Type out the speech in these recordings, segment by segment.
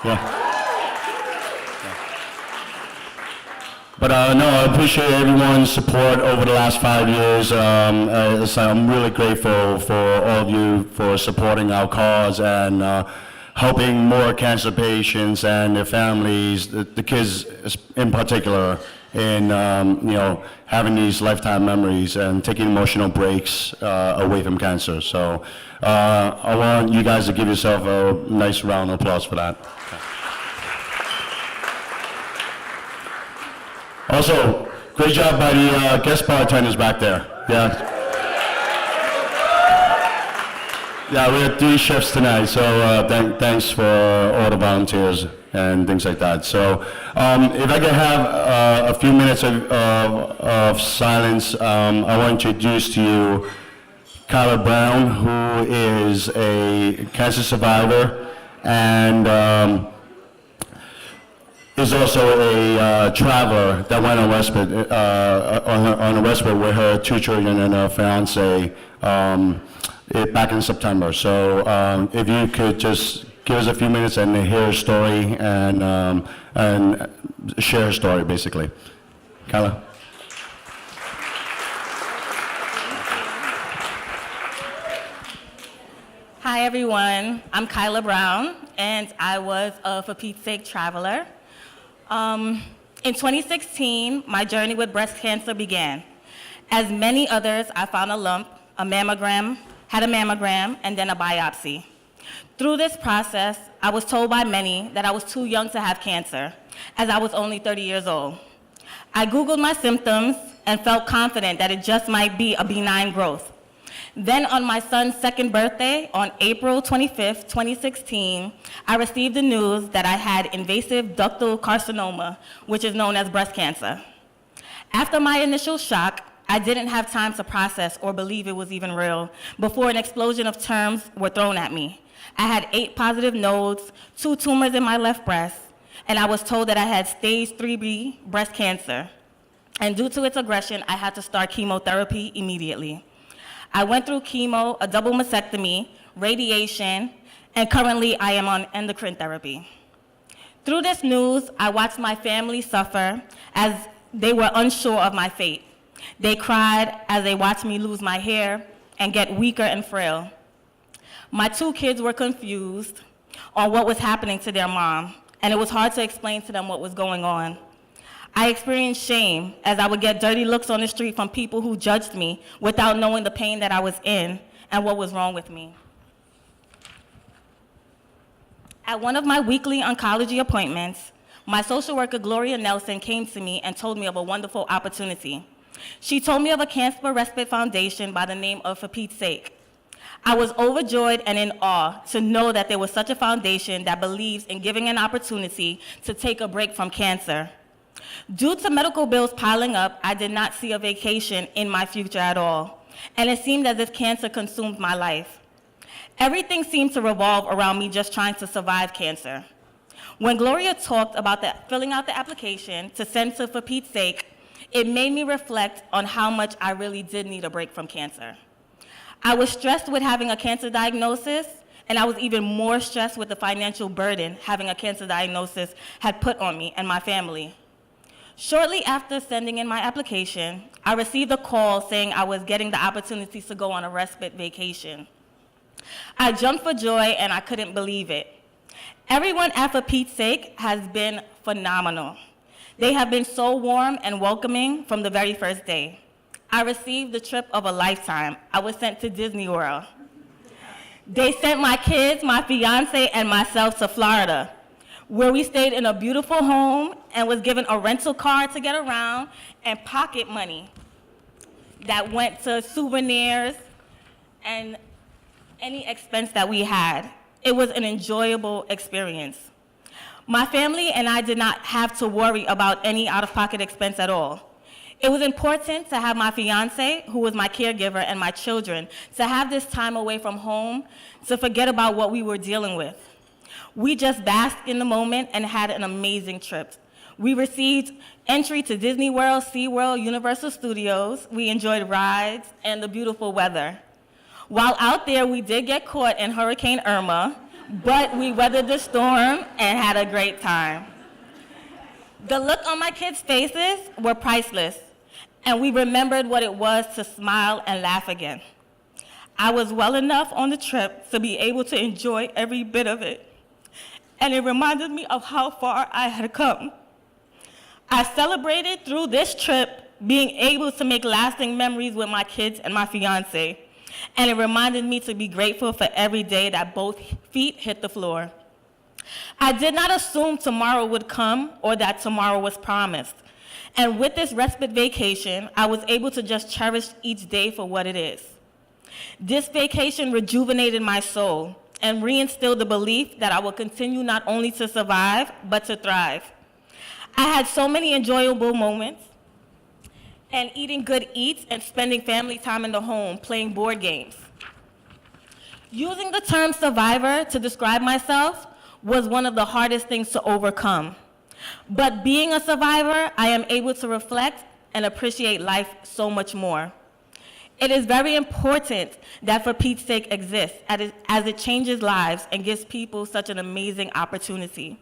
Yeah. But no, I appreciate everyone's support over the last 5 years. So I'm really grateful for all of you for supporting our cause and helping more cancer patients and their families, the kids in particular, in having these lifetime memories and taking emotional breaks away from cancer. So I want you guys to give yourself a nice round of applause for that. Also, great job by the guest bartenders back there. Yeah. Yeah, we had 3 chefs tonight, so thanks for all the volunteers and things like that. So if I could have a few minutes of silence, I want to introduce to you Kilah Browne, who is a cancer survivor and is also a traveler that went on respite, on a respite with her 2 children and her fiance back in September. So if you could just give us a few minutes and hear her story and share her story, basically. Kilah. Hi everyone, I'm Kilah Browne, and I was a For Pete's Sake traveler. In 2016, my journey with breast cancer began. As many others, I found a lump, had a mammogram, and then a biopsy. Through this process, I was told by many that I was too young to have cancer, as I was only 30 years old. I Googled my symptoms and felt confident that it just might be a benign growth. Then on my son's 2nd birthday, on April 25th, 2016, I received the news that I had invasive ductal carcinoma, which is known as breast cancer. After my initial shock, I didn't have time to process or believe it was even real before an explosion of terms were thrown at me. I had 8 positive nodes, 2 tumors in my left breast, and I was told that I had stage 3B breast cancer. And due to its aggression, I had to start chemotherapy immediately. I went through chemo, a double mastectomy, radiation, and currently I am on endocrine therapy. Through this news, I watched my family suffer as they were unsure of my fate. They cried as they watched me lose my hair and get weaker and frail. My 2 kids were confused on what was happening to their mom, and it was hard to explain to them what was going on. I experienced shame as I would get dirty looks on the street from people who judged me without knowing the pain that I was in and what was wrong with me. At one of my weekly oncology appointments, my social worker, Gloria Nelson, came to me and told me of a wonderful opportunity. She told me of a cancer respite foundation by the name of For Pete's Sake. I was overjoyed and in awe to know that there was such a foundation that believes in giving an opportunity to take a break from cancer. Due to medical bills piling up, I did not see a vacation in my future at all, and it seemed as if cancer consumed my life. Everything seemed to revolve around me just trying to survive cancer. When Gloria talked about filling out the application to send to For Pete's Sake, it made me reflect on how much I really did need a break from cancer. I was stressed with having a cancer diagnosis, and I was even more stressed with the financial burden having a cancer diagnosis had put on me and my family. Shortly after sending in my application, I received a call saying I was getting the opportunity to go on a respite vacation. I jumped for joy and I couldn't believe it. Everyone at For Pete's Sake has been phenomenal. They have been so warm and welcoming from the very first day. I received the trip of a lifetime. I was sent to Disney World. They sent my kids, my fiance, and myself to Florida, where we stayed in a beautiful home and was given a rental car to get around and pocket money that went to souvenirs and any expense that we had. It was an enjoyable experience. My family and I did not have to worry about any out-of-pocket expense at all. It was important to have my fiance, who was my caregiver, and my children, to have this time away from home to forget about what we were dealing with. We just basked in the moment and had an amazing trip. We received entry to Disney World, SeaWorld, Universal Studios. We enjoyed rides and the beautiful weather. While out there, we did get caught in Hurricane Irma, But we weathered the storm and had a great time. The look on my kids' faces were priceless, and we remembered what it was to smile and laugh again. I was well enough on the trip to be able to enjoy every bit of it, and it reminded me of how far I had come. I celebrated through this trip being able to make lasting memories with my kids and my fiance, and it reminded me to be grateful for every day that both feet hit the floor. I did not assume tomorrow would come or that tomorrow was promised, and with this respite vacation, I was able to just cherish each day for what it is. This vacation rejuvenated my soul and reinstilled the belief that I will continue not only to survive, but to thrive. I had so many enjoyable moments, and eating good eats and spending family time in the home playing board games. Using the term survivor to describe myself was one of the hardest things to overcome. But being a survivor, I am able to reflect and appreciate life so much more. It is very important that For Pete's Sake exists as it changes lives and gives people such an amazing opportunity.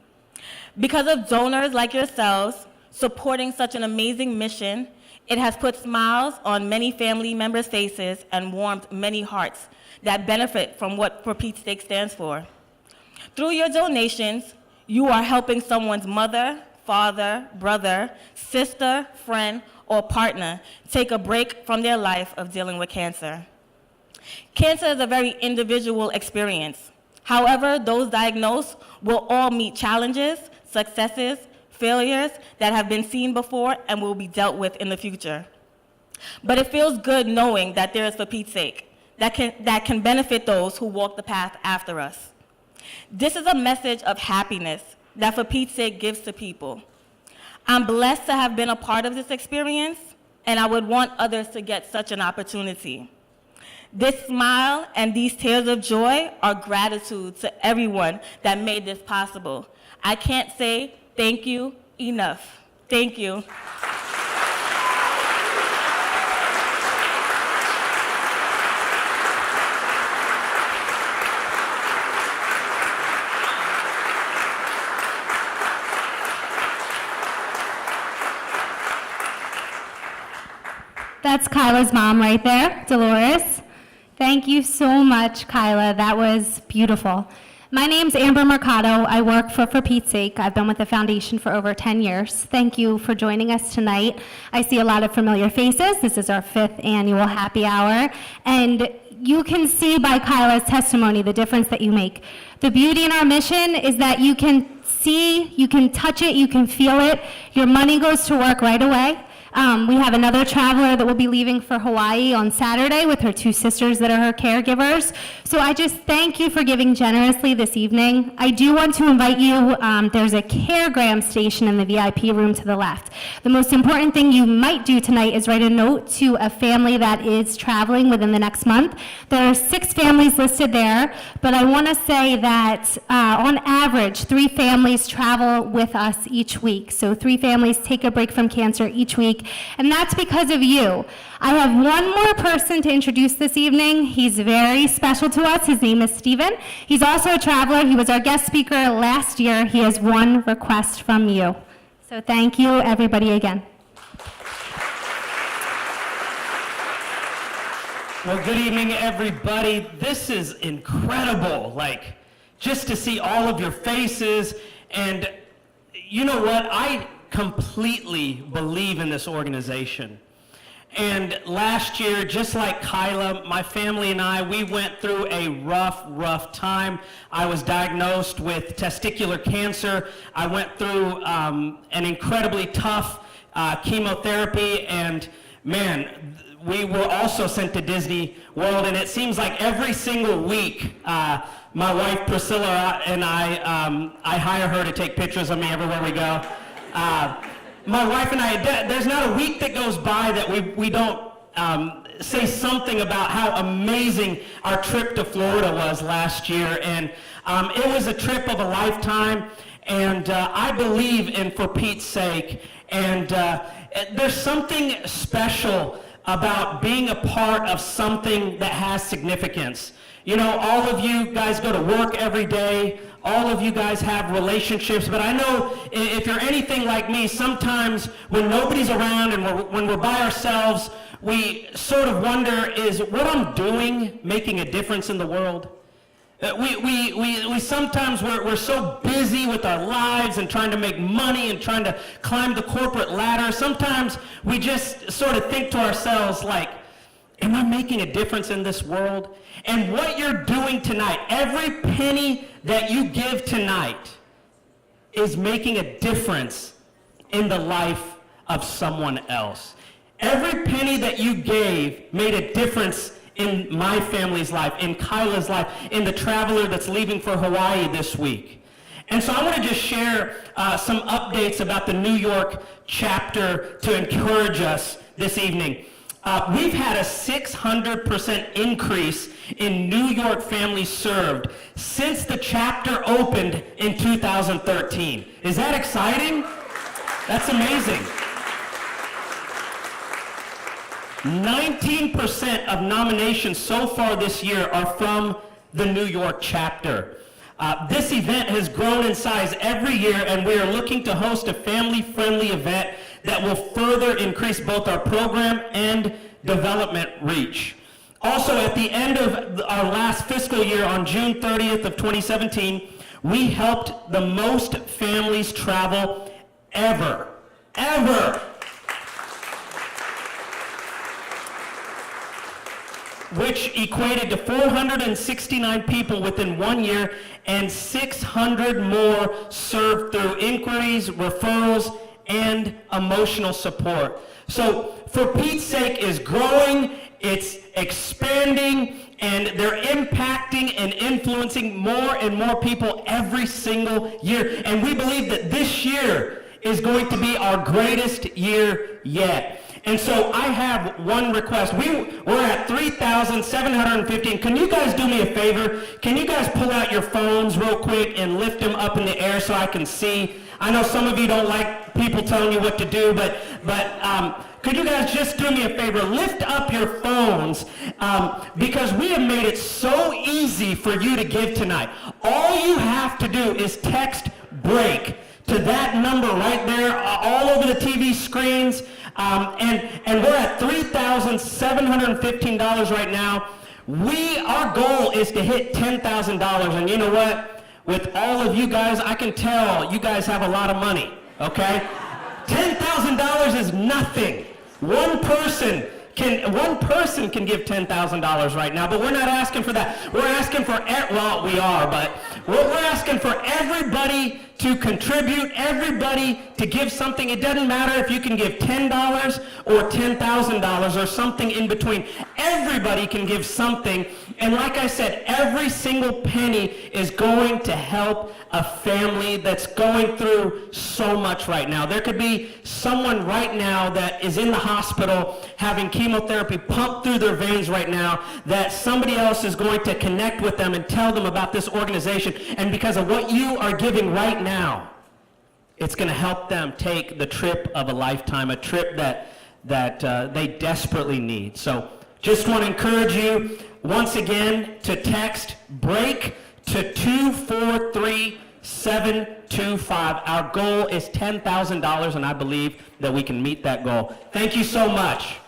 Because of donors like yourselves supporting such an amazing mission, it has put smiles on many family members' faces and warmed many hearts that benefit from what For Pete's Sake stands for. Through your donations, you are helping someone's mother, father, brother, sister, friend, or partner take a break from their life of dealing with cancer. Cancer is a very individual experience. However, those diagnosed will all meet challenges, successes, failures that have been seen before and will be dealt with in the future. But it feels good knowing that there is For Pete's Sake that can benefit those who walk the path after us. This is a message of happiness that For Pete's Sake gives to people. I'm blessed to have been a part of this experience, and I would want others to get such an opportunity. This smile and these tears of joy are gratitude to everyone that made this possible. I can't say thank you enough. Thank you. That's Kilah's mom right there, Dolores. Thank you so much, Kilah. That was beautiful. My name's Amber Mercado. I work for Pete's Sake. I've been with the foundation for over 10 years. Thank you for joining us tonight. I see a lot of familiar faces. This is our 5th annual happy hour. And you can see by Kilah's testimony the difference that you make. The beauty in our mission is that you can see, you can touch it, you can feel it. Your money goes to work right away. We have another traveler that will be leaving for Hawaii on Saturday with her 2 sisters that are her caregivers. So I just thank you for giving generously this evening. I do want to invite you, there's a caregram station in the VIP room to the left. The most important thing you might do tonight is write a note to a family that is traveling within the next month. There are 6 families listed there, but I want to say that on average, 3 families travel with us each week. So 3 families take a break from cancer each week. And that's because of you. I have one more person to introduce this evening. He's very special to us. His name is Steven. He's also a traveler. He was our guest speaker last year. He has one request from you. So thank you, everybody, again. Well, good evening, everybody. This is incredible. Like, just to see all of your faces. And you know what? I completely believe in this organization. And last year, just like Kilah, my family and I, we went through a rough time. I was diagnosed with testicular cancer. I went through an incredibly tough chemotherapy, and man, we were also sent to Disney World, and it seems like every single week, my wife Priscilla and I hire her to take pictures of me everywhere we go. My wife and I, there's not a week that goes by that we don't say something about how amazing our trip to Florida was last year. And it was a trip of a lifetime, and I believe in For Pete's Sake. And there's something special about being a part of something that has significance. You know, all of you guys go to work every day. All of you guys have relationships, but I know if you're anything like me, sometimes when nobody's around and when we're by ourselves, we sort of wonder, is what I'm doing making a difference in the world? We sometimes we're so busy with our lives and trying to make money and trying to climb the corporate ladder. Sometimes we just sort of think to ourselves like, am I making a difference in this world? And what you're doing tonight, every penny that you give tonight is making a difference in the life of someone else. Every penny that you gave made a difference in my family's life, in Kilah's life, in the traveler that's leaving for Hawaii this week. And so I want to just share some updates about the New York chapter to encourage us this evening. We've had a 600% increase in New York families served since the chapter opened in 2013. Is that exciting? That's amazing. 19% of nominations so far this year are from the New York chapter. This event has grown in size every year, and we are looking to host a family-friendly event that will further increase both our program and development reach. Also, at the end of our last fiscal year on June 30th of 2017, we helped the most families travel ever, which equated to 469 people within 1 year and 600 more served through inquiries, referrals, and emotional support. So For Pete's Sake is growing, it's expanding, and they're impacting and influencing more and more people every single year. And we believe that this year is going to be our greatest year yet. And so I have one request. We're at 3,715. Can you guys do me a favor? Can you guys pull out your phones real quick and lift them up in the air so I can see? I know some of you don't like people telling you what to do, but could you guys just do me a favor? Lift up your phones because we have made it so easy for you to give tonight. All you have to do is text BREAK to that number right there, all over the TV screens. And we're at $3,715 right now. Our goal is to hit $10,000. And you know what? With all of you guys, I can tell you guys have a lot of money, okay? $10,000 is nothing. One person can give $10,000 right now, but we're not asking for that. We're asking for, well, we are, but we're asking for everybody to contribute, everybody to give something. It doesn't matter if you can give $10 or $10,000 or something in between. Everybody can give something. And like I said, every single penny is going to help a family that's going through so much right now. There could be someone right now that is in the hospital having chemotherapy pumped through their veins right now, that somebody else is going to connect with them and tell them about this organization. And because of what you are giving right now, it's going to help them take the trip of a lifetime, a trip that they desperately need. So just want to encourage you once again to text BREAK to 243725. Our goal is $10,000, and I believe that we can meet that goal. Thank you so much.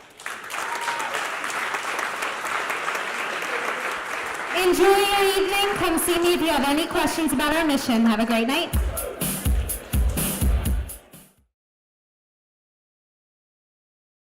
Enjoy your evening. Come see me if you have any questions about our mission. Have a great night.